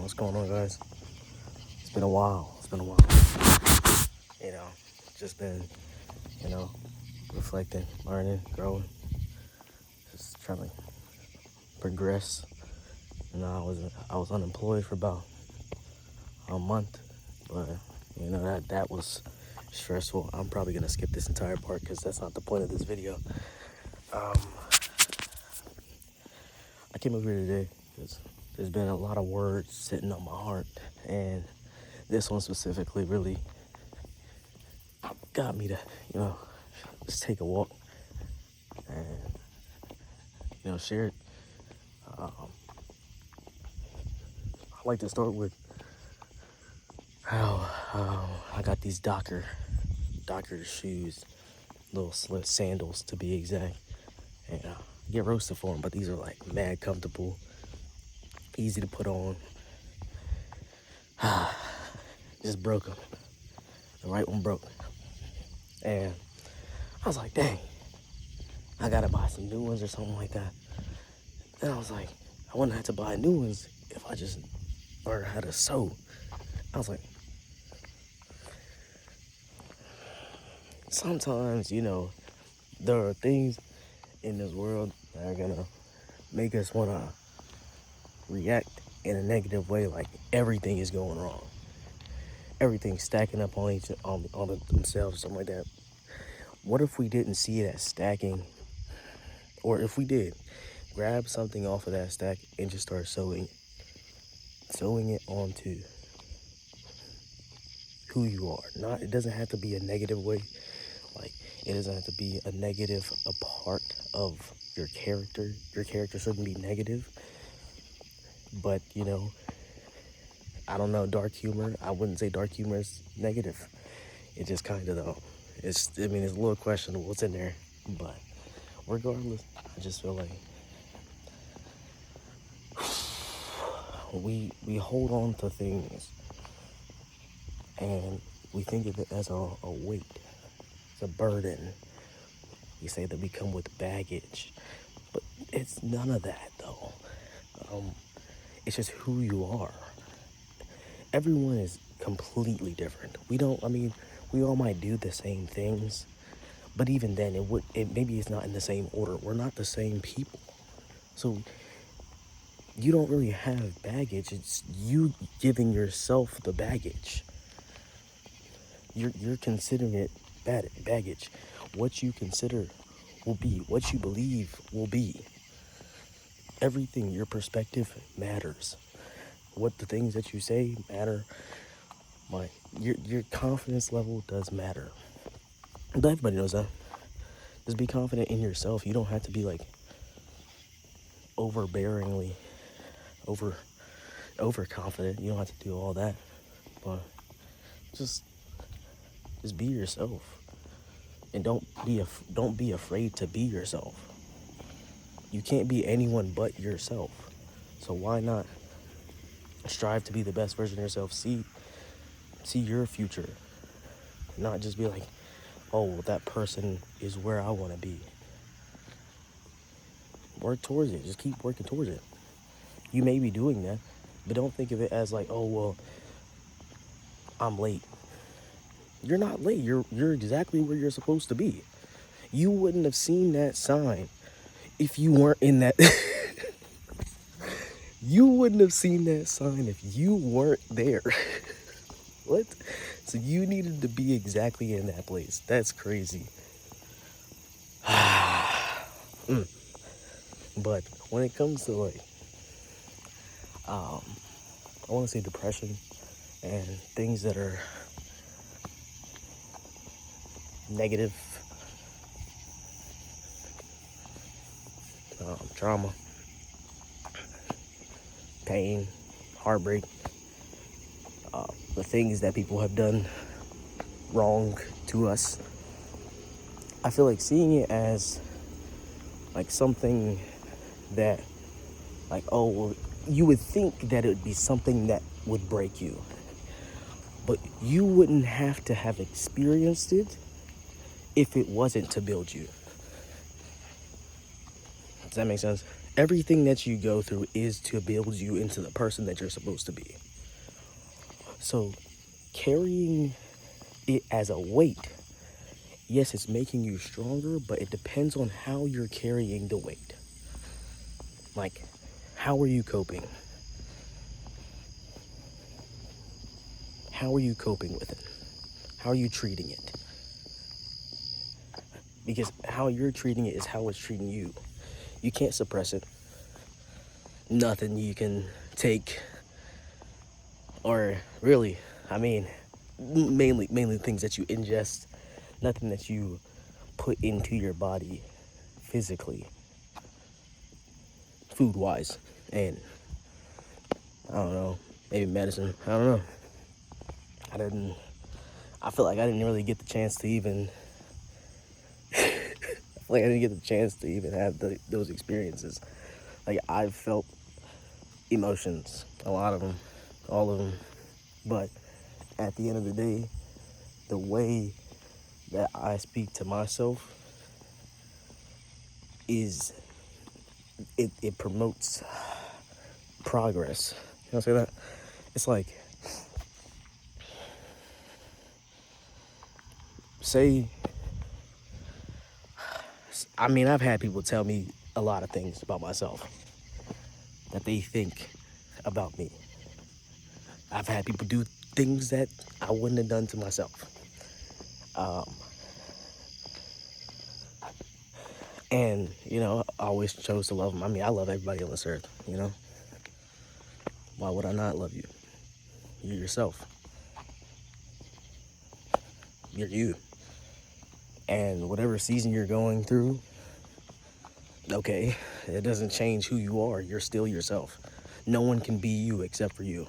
What's going on, guys? It's been a while. You know, just been, you know, reflecting, learning, growing, just trying to progress. I was unemployed for about a month, but that was stressful. I'm probably gonna skip this entire part because that's not the point of this video. Um, I came over here today because there's been a lot of words sitting on my heart, and this one specifically really got me to, just take a walk and, share it. I like to start with how I got these Docker shoes, little slip sandals to be exact, and I get roasted for them, but these are like mad comfortable, easy to put on. Just broke them. The right one broke, and I was like, dang, I gotta buy some new ones or something like that. Then I was like, I wouldn't have to buy new ones if I just learned how to sew. I was like, sometimes, there are things in this world that are gonna make us wanna react in a negative way, like everything is going wrong. Everything's stacking up on themselves, something like that. What if we didn't see it as stacking? Or if we did, grab something off of that stack and just start sewing it onto who you are. It doesn't have to be a negative way. Like, it doesn't have to be a negative, a part of your character. Your character shouldn't be negative. But, I don't know, dark humor. I wouldn't say dark humor is negative. It just kind of, though. It's a little questionable what's in there. But regardless, I just feel like we hold on to things and we think of it as a weight. It's a burden. We say that we come with baggage, but it's none of that, though. It's just who you are. Everyone is completely different. We all might do the same things, but even then, maybe it's not in the same order. We're not the same people, so you don't really have baggage. It's you giving yourself the baggage. You're considering it baggage. What you consider will be. What you believe will be. Everything, your perspective matters. What the things that you say matter. Your confidence level does matter. But everybody knows that. Just be confident in yourself. You don't have to be like overbearingly overconfident. You don't have to do all that. But just be yourself. And don't be afraid to be yourself. You can't be anyone but yourself. So why not strive to be the best version of yourself? See your future. Not just be like, oh, well, that person is where I want to be. Work towards it. Just keep working towards it. You may be doing that, but don't think of it as like, oh, well, I'm late. You're not late. You're exactly where you're supposed to be. You wouldn't have seen that sign if you weren't in that. You wouldn't have seen that sign if you weren't there. What? So you needed to be exactly in that place. That's crazy. But when it comes to I want to say depression and things that are negative, trauma, pain, heartbreak, the things that people have done wrong to us. I feel like seeing it as like something that, like, oh, well, you would think that it would be something that would break you, but you wouldn't have to have experienced it if it wasn't to build you. Does that make sense? Everything that you go through is to build you into the person that you're supposed to be. So carrying it as a weight, yes, it's making you stronger, but it depends on how you're carrying the weight. Like, how are you coping? How are you coping with it? How are you treating it? Because how you're treating it is how it's treating you. You can't suppress it. Nothing you can take, or really, I mean, mainly things that you ingest, nothing that you put into your body physically, food wise, and I don't know, maybe medicine. I don't know. I feel like I didn't really get the chance to even like I didn't get the chance to even have those experiences. Like, I've felt emotions, a lot of them, all of them, but at the end of the day, the way that I speak to myself is it promotes progress. You know say that? It's like, say, I mean, I've had people tell me a lot of things about myself that they think about me. I've had people do things that I wouldn't have done to myself. And, I always chose to love them. I mean, I love everybody on this earth, Why would I not love you? You're yourself. You're you. And whatever season you're going through, okay, it doesn't change who you are. You're still yourself. No one can be you except for you.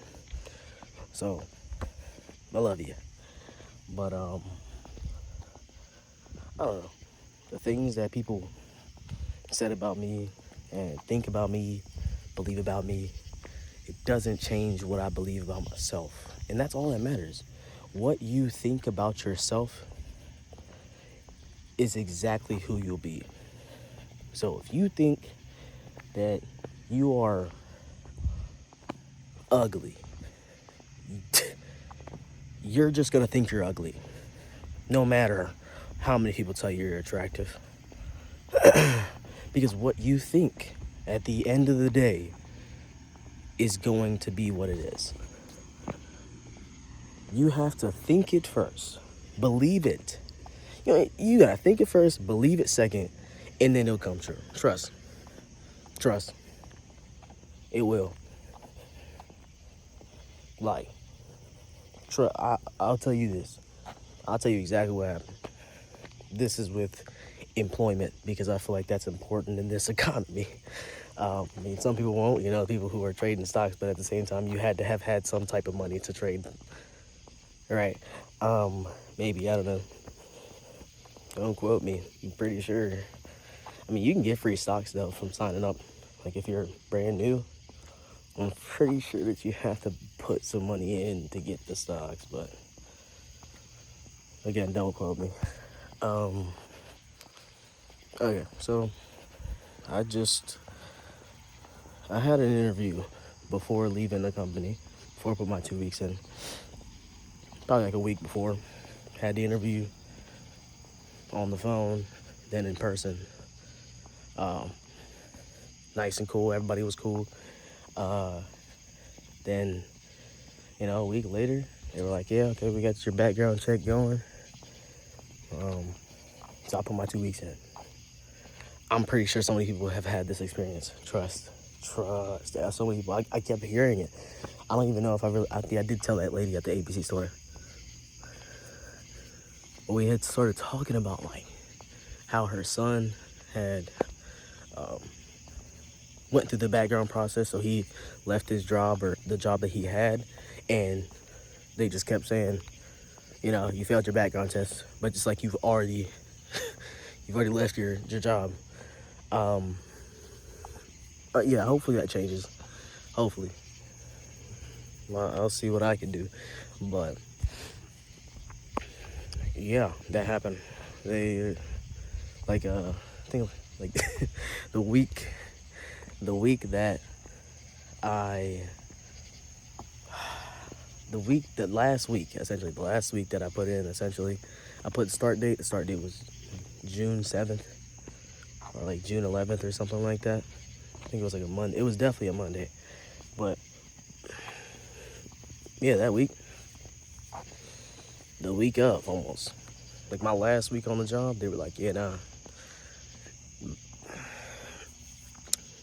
So, I love you. But, I don't know. The things that people said about me and think about me, believe about me, it doesn't change what I believe about myself. And that's all that matters. What you think about yourself is exactly who you'll be. So if you think that you are ugly, you're just gonna think you're ugly, no matter how many people tell you you're attractive. Because what you think at the end of the day is going to be what it is. You have to think it first, believe it. You gotta think it first, believe it second, and then it'll come true. Trust. It will. Like, I'll tell you this. I'll tell you exactly what happened. This is with employment, because I feel like that's important in this economy. I mean, some people won't, people who are trading stocks, but at the same time, you had to have had some type of money to trade. Right? Maybe, I don't know. Don't quote me. I'm pretty sure. I mean, you can get free stocks, though, from signing up. Like, if you're brand new, I'm pretty sure that you have to put some money in to get the stocks, but again, don't quote me. Okay, so I had an interview before leaving the company, before I put my 2 weeks in. Probably like a week before. Had the interview on the phone, then in person. Nice and cool, everybody was cool. Then, a week later, they were like, yeah, okay, we got your background check going. So I put my 2 weeks in. I'm pretty sure so many people have had this experience. Trust. There are so many people. I kept hearing it. I don't even know if I did tell that lady at the ABC store. We had started talking about, like, how her son had went through the background process. So he left his job, or the job that he had, and they just kept saying, you failed your background test, but just like you've already left your job. Yeah, hopefully that changes. Hopefully. Well, I'll see what I can do. But yeah, that happened. They, I think, like the week the week that I, the last week, essentially, the last week that I put in, essentially, I put the start date was June 7th, or like June 11th or something like that. I think it was like a Monday. It was definitely a Monday. But yeah, that week, the week of almost, like my last week on the job, they were like, yeah, nah,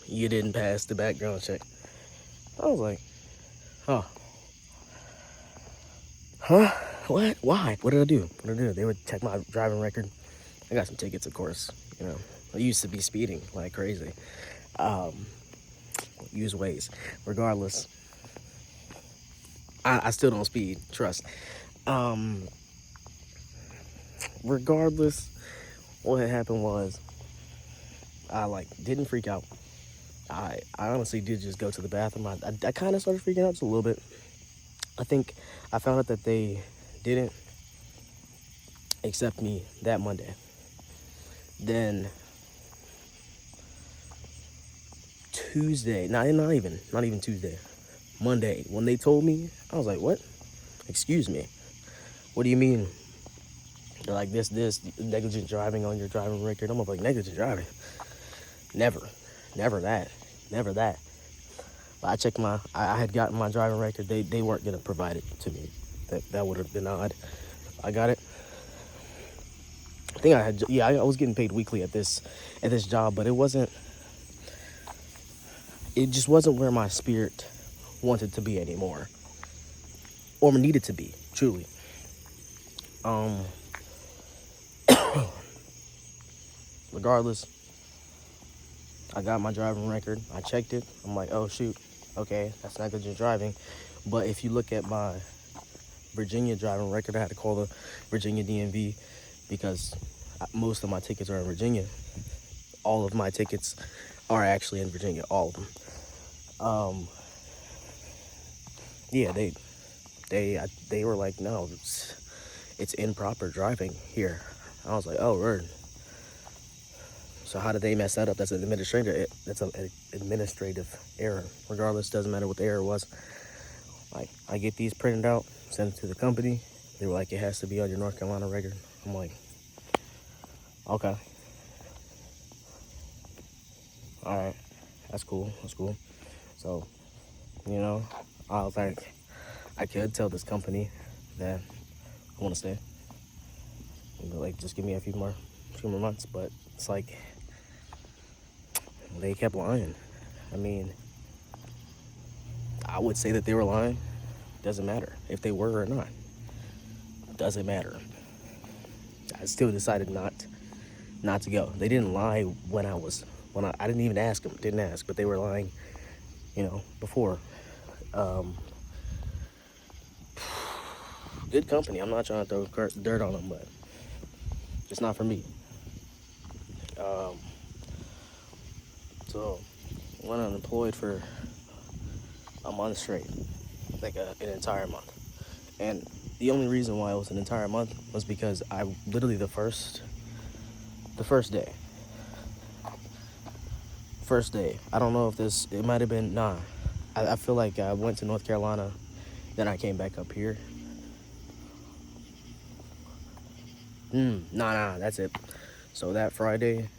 you didn't pass the background check. I was like, huh, huh, what, why, what did I do? What did I do? They would check my driving record. I got some tickets, of course, you know. I used to be speeding like crazy. Use Waze. Regardless, I still don't speed, trust. Um, Regardless, what had happened was I like didn't freak out. I honestly did just go to the bathroom. I kind of started freaking out just a little bit. I think I found out that they didn't accept me that Monday. Then Tuesday, not even Tuesday, Monday, when they told me, I was like, what? Excuse me. What do you mean? They're like, this negligent driving on your driving record. I'm like, negligent driving? Never that. But I checked I had gotten my driving record. They weren't gonna provide it to me. That would have been odd. I got it. I think I was getting paid weekly at this job, but it just wasn't where my spirit wanted to be anymore, or needed to be, truly. Regardless, I got my driving record. I checked it. I'm like, oh shoot, okay, that's negligent driving. But if you look at my Virginia driving record, I had to call the Virginia DMV because most of my tickets are in Virginia. All of my tickets are actually in Virginia, all of them. Yeah, they were like, no, it's improper driving here. I was like, oh, word. So how did they mess that up? That's an administrative error. Regardless, doesn't matter what the error was. Like, I get these printed out, send it to the company. They were like, it has to be on your North Carolina record. I'm like, okay. All right, that's cool. So, you know, I was like, I could tell this company that I want to stay. Like, just give me a few more months. But it's like, they kept lying. I mean, I would say that they were lying. Doesn't matter if they were or not. Doesn't matter. I still decided not to go. They didn't lie when I didn't even ask them. Didn't ask, but they were lying, you know, before. Good company. I'm not trying to throw dirt on them, but it's not for me. So went unemployed for a month straight, like an entire month. And the only reason why it was an entire month was because I literally the first day. I don't know if it might have been, I feel like I went to North Carolina, then I came back up here. That's it. So that Friday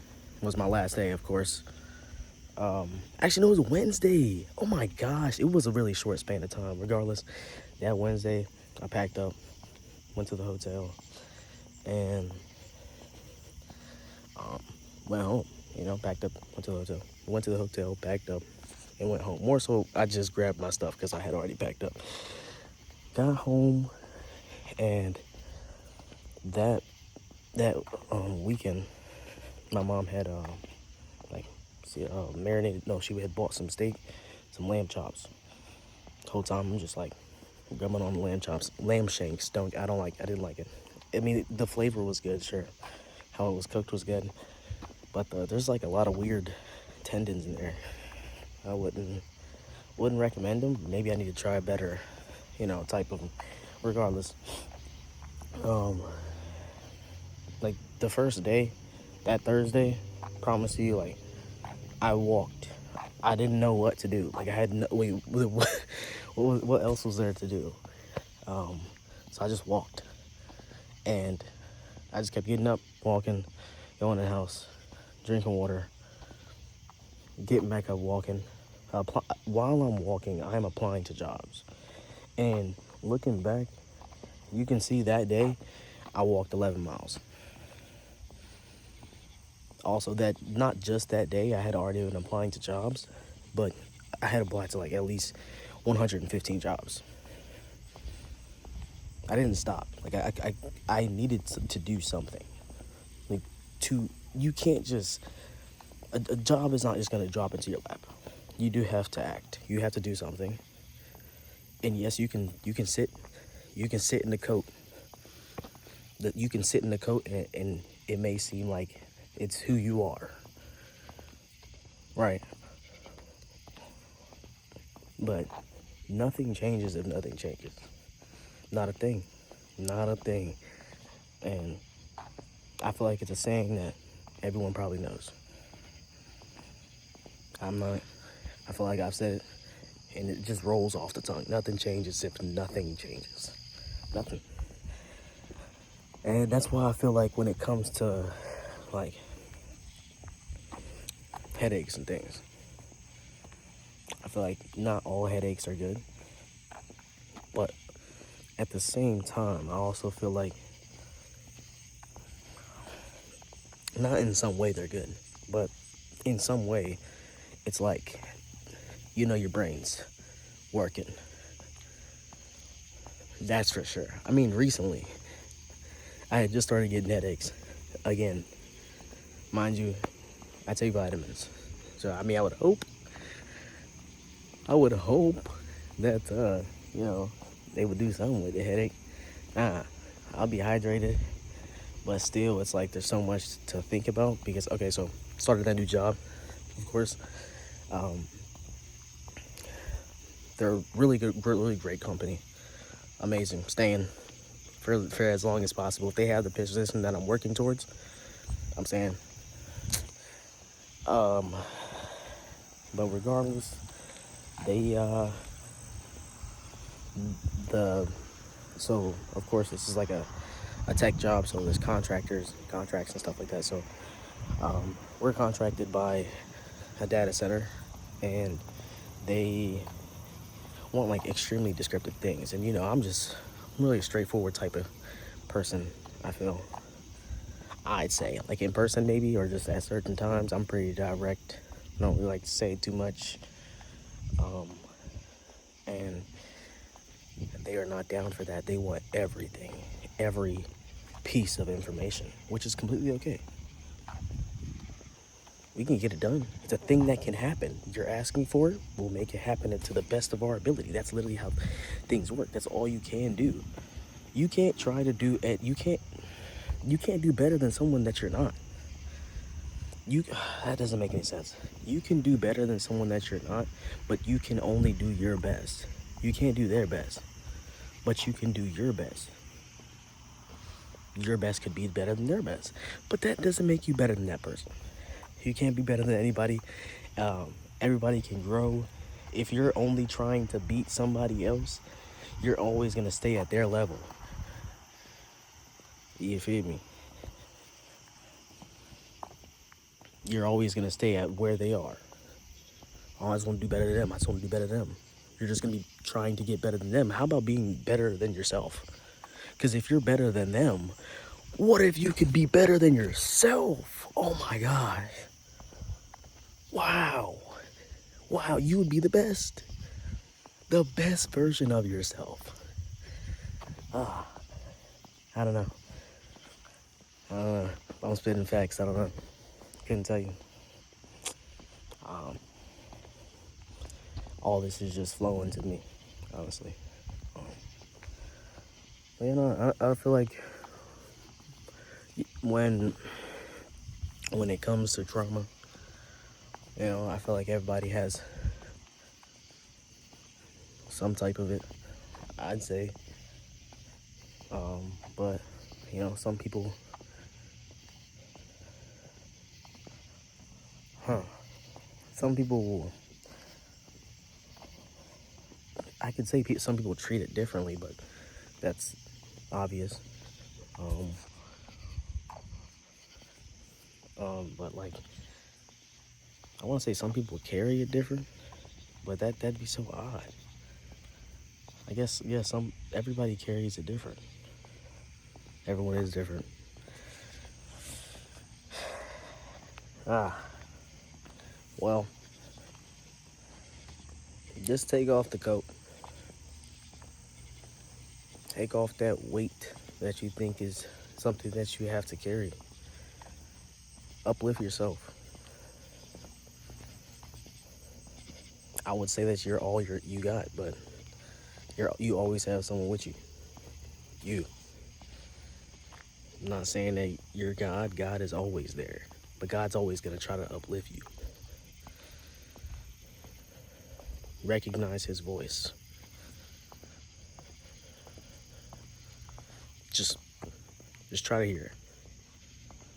was my last day, of course. Actually, no, it was Wednesday. Oh my gosh, it was a really short span of time. Regardless, that Wednesday, I packed up, went to the hotel, and went home. You know, packed up, went to the hotel, packed up, and went home. More so, I just grabbed my stuff because I had already packed up. Got home, and that weekend, my mom had marinated. No, she had bought some steak, some lamb chops. The whole time I'm just like grubbing on the lamb chops, lamb shanks. I didn't like it. I mean, the flavor was good, sure. How it was cooked was good, but there's like a lot of weird tendons in there. I wouldn't recommend them. Maybe I need to try a better, type of them. Regardless, like the first day, that Thursday, promise you, like I walked I didn't know what to do. Like I had no wait, what else was there to do? So I just walked, and I just kept getting up, walking, going in the house, drinking water, getting back up, walking. While I'm walking, I'm applying to jobs, and looking back, you can see that day I walked 11 miles. Also, that not just that day, I had already been applying to jobs, but I had applied to like at least 115 jobs. I didn't stop. Like I needed to do something. Like you can't just a job is not just gonna drop into your lap. You do have to act. You have to do something. And yes, you can sit in the coat. That you can sit in the coat and it may seem like it's who you are. Right. But nothing changes if nothing changes. Not a thing. Not a thing. And I feel like it's a saying that everyone probably knows. I'm not, I feel like I've said it and it just rolls off the tongue. Nothing changes if nothing changes. Nothing. And that's why I feel like when it comes to like headaches and things, I feel like not all headaches are good. But at the same time, I also feel like not in some way they're good, but in some way it's like, you know, your brain's working. That's for sure. I mean, recently, I had just started getting headaches again. Mind you, I take vitamins. So, I mean, I would hope that, you know, they would do something with the headache. Nah, I'll be hydrated, but still, it's like there's so much to think about because, okay, so started that new job, of course. Um, they're really good, really great company. Amazing. Staying for as long as possible. If they have the position that I'm working towards, I'm saying. Um, but regardless, they the so of course this is like a tech job, so there's contracts and stuff like that. So we're contracted by a data center, and they want like extremely descriptive things. And you know, I'm really a straightforward type of person. I feel. I'd say like in person maybe, or just at certain times, I'm pretty direct. I don't really like to say too much. And they are not down for that. They want everything, every piece of information, which is completely okay. We can get it done. It's a thing that can happen. You're asking for it, we'll make it happen to the best of our ability. That's literally how things work. That's all you can do. You can't try to do it. You can't do better than someone that you're not. You That doesn't make any sense. You can do better than someone that you're not, but you can only do your best. You can't do their best, but you can do your best. Your best could be better than their best, but that doesn't make you better than that person. You can't be better than anybody. Everybody can grow. If you're only trying to beat somebody else, you're always gonna stay at their level. You feel me? You're always gonna stay at where they are. Oh, I just want to do better than them. I just want to do better than them. You're just gonna be trying to get better than them. How about being better than yourself? Because if you're better than them, what if you could be better than yourself? Oh my gosh. Wow. Wow, you would be the best. The best version of yourself. I don't know. If I'm spitting facts, I don't know. Couldn't tell you. All this is just flowing to me, honestly. But you know, I feel like when it comes to trauma, you know, I feel like everybody has some type of it, I'd say. But you know, some people, some people, I could say some people treat it differently, but that's obvious. Um, but like, I want to say some people carry it different, but that'd be so odd. I guess yeah, everybody carries it different. Everyone is different. Ah, well, just take off the coat. Take off that weight that you think is something that you have to carry. Uplift yourself. I would say that you're all you got, but you always have someone with you. You. I'm not saying that you're God. God is always there, but God's always gonna try to uplift you. Recognize His voice. Just try to hear it.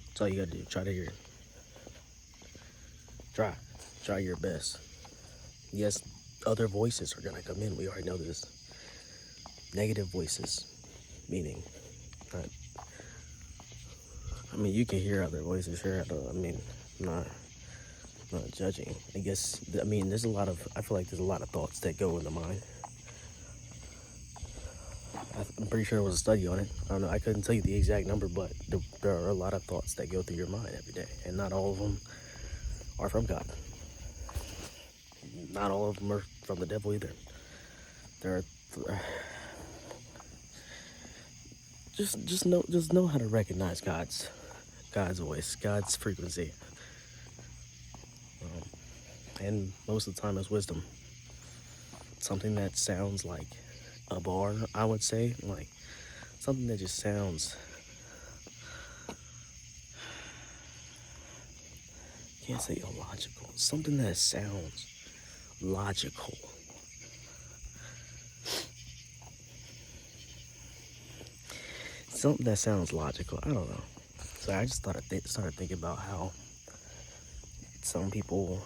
That's all you gotta do. Try to hear it. Try your best. Yes, other voices are gonna come in. We already know this. Negative voices, meaning, not, I mean, you can hear other voices. Sure, I mean, not judging. I guess, I mean, I feel like there's a lot of thoughts that go in the mind. I'm pretty sure there was a study on it. I don't know, I couldn't tell you the exact number, but there are a lot of thoughts that go through your mind every day, and not all of them are from God. Not all of them are from the devil either. There are, just know how to recognize God's voice, God's frequency, and most of the time it's wisdom. Something that sounds like a bar, I would say, like something that just sounds, can't say illogical. Something that sounds logical. Something that sounds logical. I don't know. So I just started thinking about how some people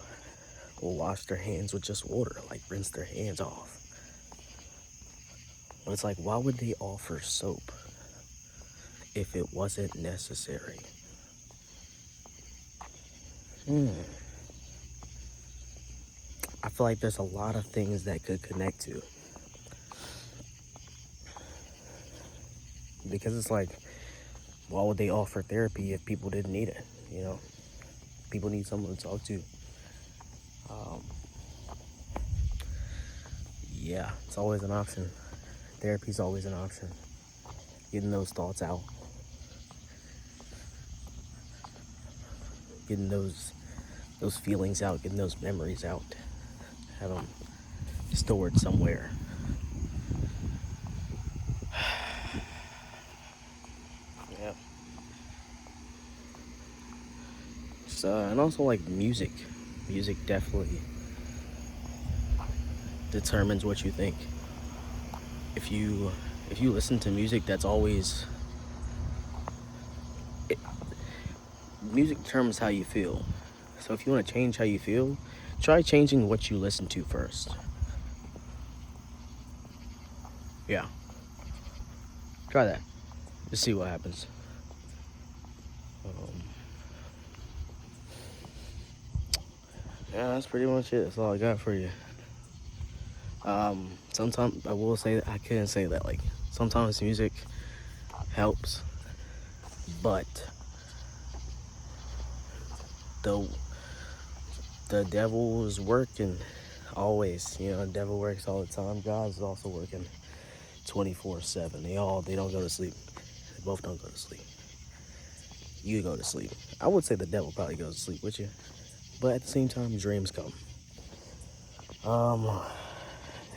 will wash their hands with just water, like rinse their hands off. But it's like, why would they offer soap if it wasn't necessary? I feel like there's a lot of things that could connect to. Because it's like, why would they offer therapy if people didn't need it? You know, people need someone to talk to. Yeah, it's always an option. Therapy's always an option. Getting those thoughts out. Getting those feelings out. Getting those memories out. Have them stored somewhere. Yeah. So, and also like music. Music definitely determines what you think. If you listen to music that's always, music determines how you feel. So if you want to change how you feel, try changing what you listen to first. Yeah. Try that. Just see what happens. Yeah, that's pretty much it. That's all I got for you. Sometimes I will say that I couldn't say that. Like, sometimes music helps, but the devil is working always. You know, the devil works all the time. God is also working 24/7. They don't go to sleep. They both don't go to sleep. You go to sleep. I would say the devil probably goes to sleep with you, but at the same time, dreams come.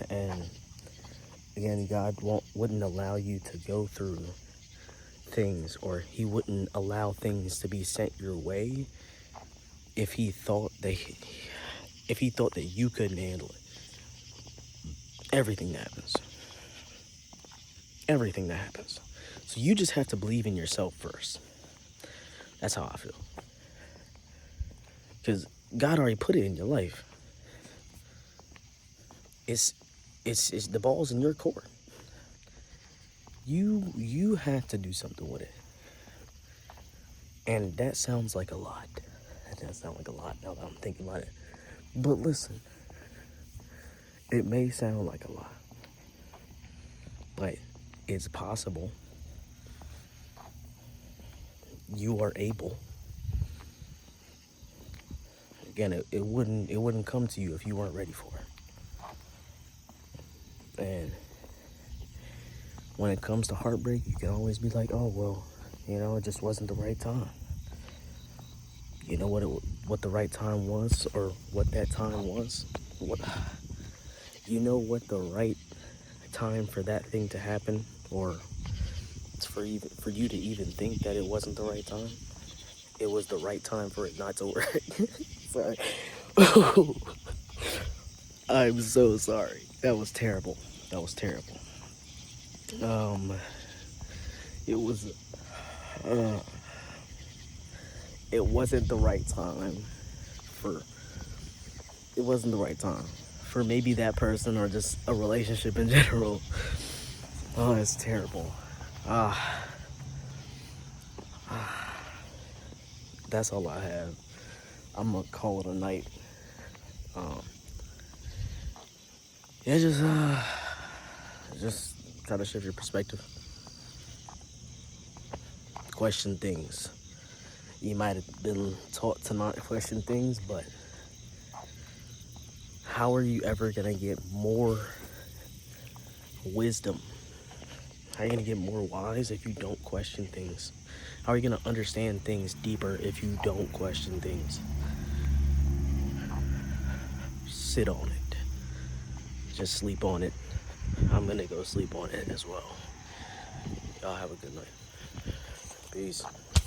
And again, God wouldn't allow you to go through things, or He wouldn't allow things to be sent your way if He thought that you couldn't handle it. Everything that happens. So you just have to believe in yourself first. That's how I feel. Because God already put it in your life. It's it's the ball's in your court. You have to do something with it. And that sounds like a lot. That does sound like a lot now that I'm thinking about it. But listen, it may sound like a lot, but it's possible. You are able. Again, it wouldn't come to you if you weren't ready for it. And when it comes to heartbreak, you can always be like, oh well, it just wasn't the right time. You know what the right time was, or what that time was. What you know what the right time for that thing to happen, or for you to even think that it wasn't the right time. It was the right time for it not to work. Sorry. I'm so sorry. That was terrible. That was terrible. Um, it was. Uh, it wasn't the right time for. It wasn't the right time for maybe that person or just a relationship in general. Oh, it's terrible. Ah, that's all I have. I'm gonna call it a night. Um, yeah, just try to shift your perspective. Question things. You might have been taught to not question things, but how are you ever gonna get more wisdom? How are you gonna get more wise if you don't question things? How are you gonna understand things deeper if you don't question things? Sit on it. Just sleep on it. I'm gonna go sleep on it as well. Y'all have a good night. Peace.